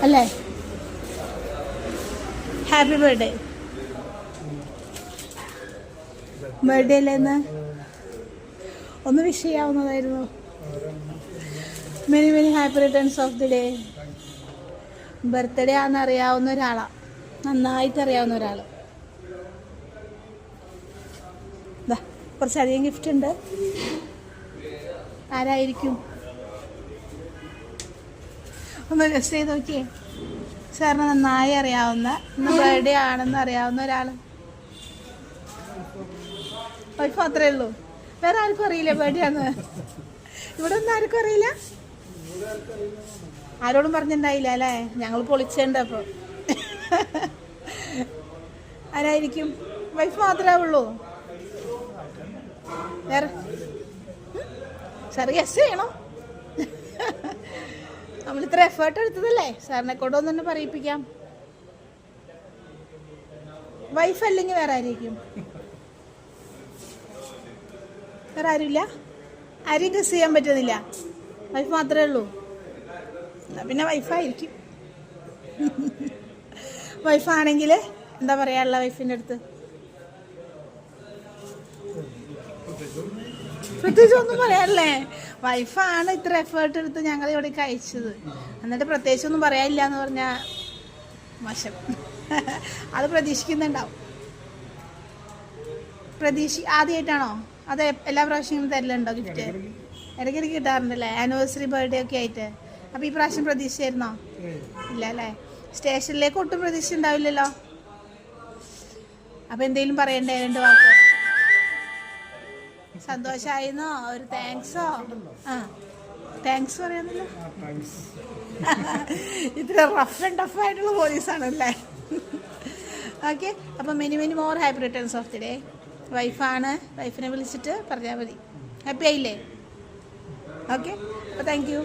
അല്ലേ? Happy birthday. Birthday അല്ലേ ഇന്ന്? ഒന്ന് വിഷ് ചെയ്യാവുന്നതായിരുന്നു. Many many happy returns of the day. Birthday ആണെന്ന് അറിയാവുന്ന ഒരാളാണ്, നന്നായിട്ട് അറിയാവുന്ന ഒരാൾ. കുറച്ചധികം ഗിഫ്റ്റ് ഉണ്ട്. ആരായിരിക്കും? ഒന്ന് ഗസ്റ്റ് ചെയ്ത് നോക്കിയേ. സാറിന് നന്നായി അറിയാവുന്ന, ഇന്ന് ബർത്ത്ഡേ ആണെന്ന് അറിയാവുന്ന ഒരാൾ. വൈഫ് മാത്രമേ ഉള്ളൂ, വേറെ ആർക്കും അറിയില്ല ബർത്ത്ഡേ ആണ്? ഇവിടെ ഒന്നും ആർക്കും അറിയില്ല, ആരോടും പറഞ്ഞിട്ടുണ്ടായില്ല അല്ലേ? ഞങ്ങൾ പൊളിച്ചുണ്ട്. അപ്പോൾ ആരായിരിക്കും? വൈഫ് മാത്രമേ ഉള്ളൂ, വേറെ? സാറ് ഗസ് ചെയ്യണോ? നമ്മളിത്ര എഫേർട്ട് എടുത്തതല്ലേ, സാറിനെ കൊണ്ടൊന്നും തന്നെ പറയിപ്പിക്കാം. വൈഫ് അല്ലെങ്കിൽ വേറെ ആയിരിക്കും? വേറെ ആരുമില്ല? ആരെയും ഗസ് ചെയ്യാൻ പറ്റുന്നില്ല, വൈഫ് മാത്രമേ ഉള്ളൂ. എന്നാ പിന്നെ വൈഫായിരിക്കും. വൈഫാണെങ്കിൽ എന്താ പറയാനുള്ള വൈഫിൻ്റെ അടുത്ത്? പ്രത്യേകിച്ച് ഒന്നും പറയാനല്ലേ? വൈഫാണ് ഇത്ര എഫേർട്ട് എടുത്ത് ഞങ്ങൾ ഇവിടെ കഴിച്ചത്, എന്നിട്ട് പ്രത്യേകിച്ച് ഒന്നും പറയാനില്ല എന്ന് പറഞ്ഞാൽ മോശം. അത് പ്രതീക്ഷിക്കുന്നുണ്ടാവും. ആദ്യമായിട്ടാണോ? അത് എല്ലാ പ്രാവശ്യവും തരലുണ്ടോ ഗിഫ്റ്റ്? ഇടയ്ക്കിടയ്ക്ക് കിട്ടാറുണ്ടല്ലേ, ആനിവേഴ്സറി ബർത്ത്ഡേ ഒക്കെ ആയിട്ട്. അപ്പോൾ ഈ പ്രാവശ്യം പ്രതീക്ഷിച്ചായിരുന്നോ? ഇല്ല അല്ലേ? സ്റ്റേഷനിലേക്ക് ഒട്ടും പ്രതീക്ഷ ഉണ്ടാവില്ലല്ലോ. അപ്പോൾ എന്തെങ്കിലും പറയണ്ടേ? 2 വാക്ക്. സന്തോഷമായിരുന്നോ? ഒരു താങ്ക്സോ? താങ്ക്സ് പറയാമല്ലോ. ഇത്ര റഫ് ആൻഡ് ടഫ് ആയിട്ടുള്ള പോലീസാണല്ലേ? ഓക്കെ, അപ്പോൾ many many more happy returns of the day. വൈഫാണ്, വൈഫിനെ വിളിച്ചിട്ട് പറഞ്ഞാൽ മതി. ഹാപ്പി ആയില്ലേ? ഓക്കെ, അപ്പോൾ താങ്ക് യു.